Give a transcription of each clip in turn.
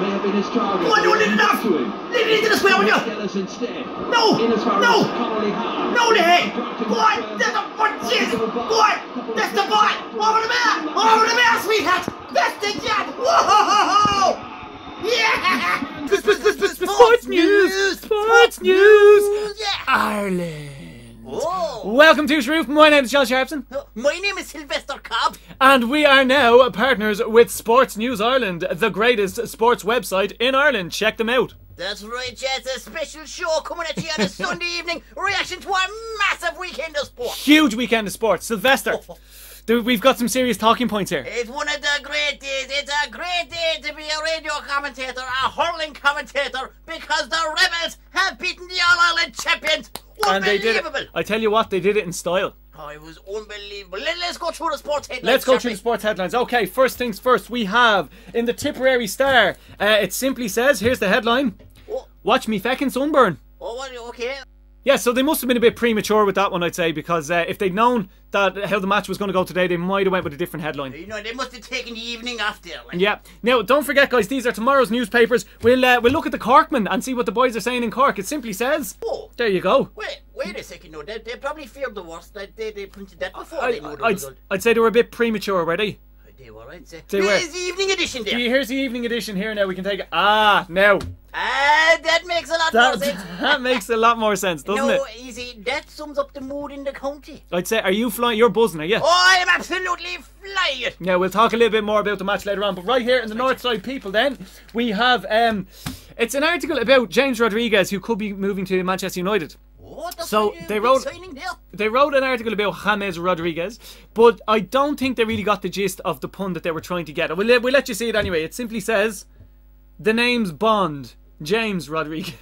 may have been his target. Come on, do it enough! Leave it into the square, will you? No! No! No, the head! Go on! There's a bunches! Go on! That's the ball! Over the man! Over the man, sweetheart! That's the jab! Whoa! Yeah! Sports news! Sports news! Ireland! Oh. Welcome to Sharuf. My name is John Sharpson. My name is Sylvester Cobb. And we are now partners with Sports News Ireland, the greatest sports website in Ireland. Check them out. That's right, yeah, it's a special show coming at you on a Sunday evening, reaction to a massive weekend of sport. Huge weekend of sports. Sylvester, we've got some serious talking points here. It's one of the great days. It's a great day to be a radio commentator, a hurling commentator, because the Rebels have beaten the All-Ireland champions. And they did it. I tell you what, they did it in style. Oh, it was unbelievable. Let's go through the sports headlines. Let's go through the sports headlines. Okay, first things first. We have in the Tipperary Star. It simply says, here's the headline: "Watch me feckin' sunburn." Oh, okay. Yeah, so they must have been a bit premature with that one, I'd say, because if they'd known that how the match was going to go today, they might have went with a different headline. You know, they must have taken the evening off there. Like. Yeah. Now, don't forget, guys, these are tomorrow's newspapers. We'll look at the Corkman and see what the boys are saying in Cork. It simply says... Oh. There you go. Wait a second, no. They probably feared the worst. They printed that before they knew the result. I'd say they were a bit premature, were they? They were, I'd say. They were. Here's the evening edition there. Here's the evening edition here now. We can take it. Now. That makes a lot more sense. That makes a lot more sense, doesn't it? No, easy. That sums up the mood in the county. I'd say, are you flying? You're buzzing, are you? Oh, I am absolutely flying. Yeah, we'll talk a little bit more about the match later on. But right here in the Northside People then, we have, it's an article about James Rodriguez, who could be moving to Manchester United. Oh, that's so they wrote an article about James Rodriguez, but I don't think they really got the gist of the pun that they were trying to get. We'll let you see it anyway. It simply says, the name's Bond, James Rodriguez.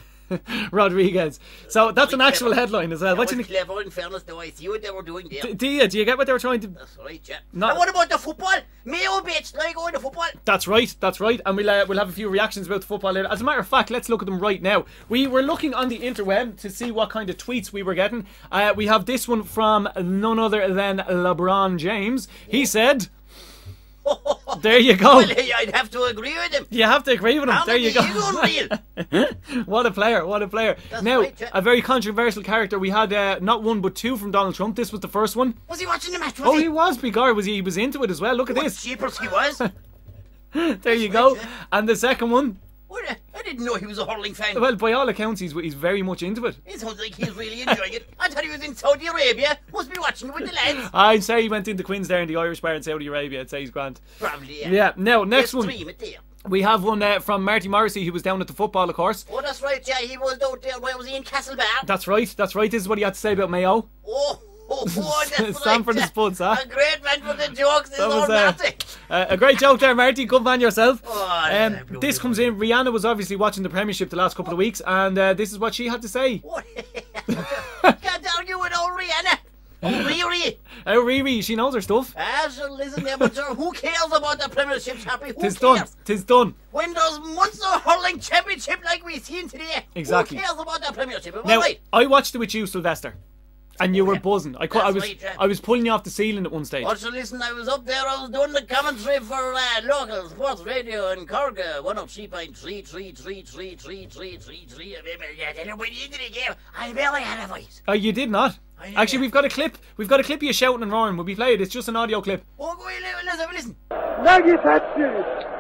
So that's an actual headline as well. That was clever, in fairness, though. I see what they were doing there. Do you get what they were trying to... That's right, yeah. And what about the football? Mayo bitch, like going to football. That's right. And we'll have a few reactions about the football later. As a matter of fact, let's look at them right now. We were looking on the interweb to see what kind of tweets we were getting. We have this one from none other than LeBron James. He said... There you go. Well, I'd have to agree with him. You have to agree with him. There you go. Unreal. What a player. That's now, right, yeah. a very controversial character. We had not one but two from Donald Trump. This was the first one. Was he watching the match? He was, Bigar. He was into it as well. Look at this. Jeepers, he was. There you go. Right, yeah. And the second one. I didn't know he was a hurling fan. Well, by all accounts, he's very much into it. It sounds like he's really enjoying it. I thought he was in Saudi Arabia. Must be watching it with the lads. I'd say he went into Queen's there in the Irish bar in Saudi Arabia. I'd say he's grand. Probably, yeah. Yeah. Now, next one. Stream it there. We have one from Marty Morrissey, who was down at the football, of course. Oh, that's right, yeah. He was out there. Where was he? In Castlebar? That's right. This is what he had to say about Mayo. That's Stand for the Spuds, huh? A great man for the jokes. That was a great joke there, Marty. Good man yourself. This comes in. Rihanna was obviously watching the Premiership the last couple of weeks, and this is what she had to say. Can't argue with old Rihanna. Riri. Riri, she knows her stuff. So listen there, but who cares about the Premiership, Happy? Tis done. When there's Munster hurling championship like we've seen today, exactly. Who cares about the Premiership? Now, I watched it with you, Sylvester. And you were buzzing. I was pulling you off the ceiling at one stage. Also, listen, I was up there. I was doing the commentary for local sports radio in Cork. 103.333333333. By the end of the game, I barely had a voice. You did not. Actually, we've got a clip. We've got a clip of you shouting and roaring. Will we play it? It's just an audio clip. Oh, go ahead, let's have a listen.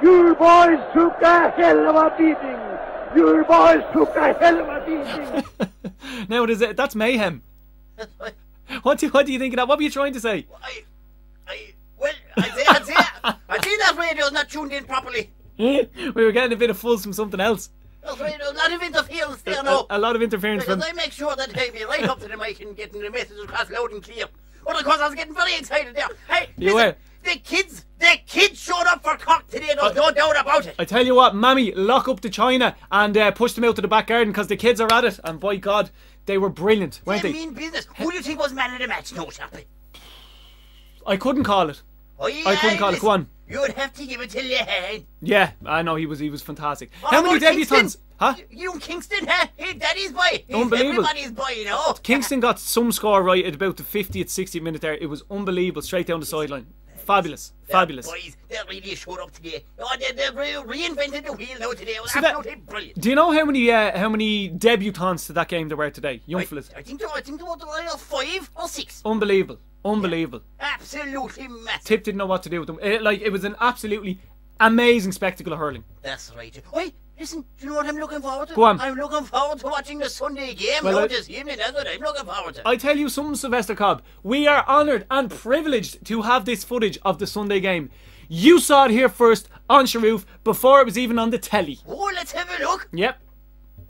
You boys took a hell of a beating. You boys took a hell of a beating. Now, that's mayhem. What do you think of that? What were you trying to say? I'd say that radio's not tuned in properly. We were getting a bit of fuzz from something else. That's right, a lot of interference there now. A lot of interference because I make sure that I be right up to the mic and getting the message across loud and clear. Well, of course, I was getting very excited there. Hey, listen, the kids showed up for Cork today, there's no doubt about it. I tell you what, Mammy, lock up to China and push them out to the back garden because the kids are at it. And by God, they were brilliant, weren't they? Mean business. Who do you think was man of the match? No, Chappie. I couldn't call it. I couldn't call it. Go on. You'd have to give it to Lehan. Yeah, I know he was fantastic. How many debutants? Huh? You Kingston, huh? Hey, Daddy's boy. He's unbelievable. Everybody's boy, you know. Kingston got some score right at about the 50th, 60th minute there. It was unbelievable, straight down the sideline. Fabulous. Fabulous. Boys, they really showed up today. Oh, they've reinvented the wheel now today. It was So absolutely brilliant. Do you know how many debutants to that game there were today? Young fellas. I think there were 5 or 6. Unbelievable. Unbelievable. Absolutely massive. Tipp didn't know what to do with them. It was an absolutely amazing spectacle of hurling. That's right. Wait, listen, do you know what I'm looking forward to? Go on. I'm looking forward to watching the Sunday game this evening. That's what I'm looking forward to. I tell you something, Sylvester Cobb. We are honoured and privileged to have this footage of the Sunday game. You saw it here first on Sharuf before it was even on the telly. Oh, let's have a look. Yep.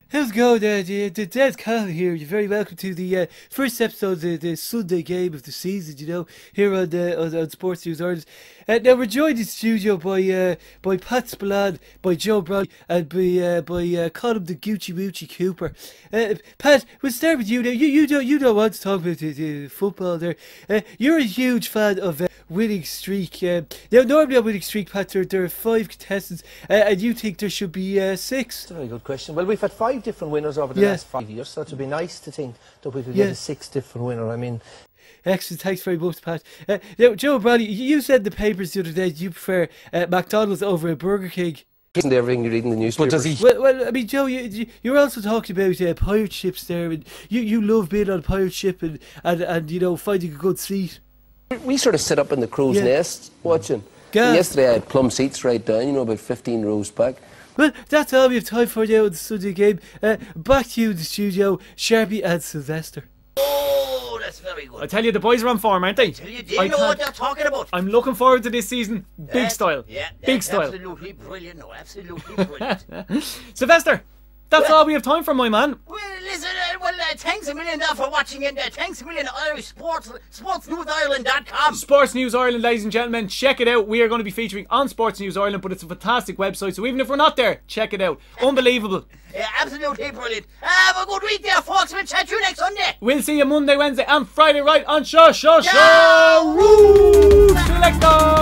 How's it going, the Des Carl here. You're very welcome to the first episode of the Sunday game of the season, you know, here on Sports News Ireland. Now we're joined in the studio by Pat Spillane, by Joe Brown, and by Colin the Gucci Woochie Cooper. Pat, we'll start with you now. You don't want to talk about the football there. You're a huge fan of Winning Streak. Now normally on Winning Streak, Pat, there are 5 contestants, and you think there should be 6. That's a very good question. Well, we've had 5 different winners over the last 5 years, so it would be nice to think that we could get a 6th different winner. I mean, excellent, thanks very much, Pat. Now, Joe Brady, you said in the papers the other day that you prefer McDonald's over a Burger King. isn't everything you read in the newspaper? But does he? Well, I mean, Joe, you're also talking about pirate ships there, and you love being on a pirate ship and you know, finding a good seat. We sort of sit up in the crow's nest watching. Yesterday I had plum seats right down, you know, about 15 rows back. Well, that's all we have time for now in the Sunday game. Back to you in the studio, Sharpie and Sylvester. Oh, that's very good. I tell you, the boys are on form, aren't they? I tell you, they know what they're talking about. I'm looking forward to this season. Big style. Yeah, big style. Absolutely brilliant. No, absolutely brilliant. Sylvester, that's all we have time for, my man. Well, listen, thanks a million for watching, and thanks a million Irish sportsnewsireland.com. Sports News Ireland, ladies and gentlemen, check it out. We are going to be featuring on Sports News Ireland, but it's a fantastic website, so even if we're not there, check it out. Unbelievable. Yeah, absolutely brilliant. Have a good week there, folks. We'll chat to you next Sunday. We'll see you Monday, Wednesday and Friday right on Sharuf. Ciao. See you next time.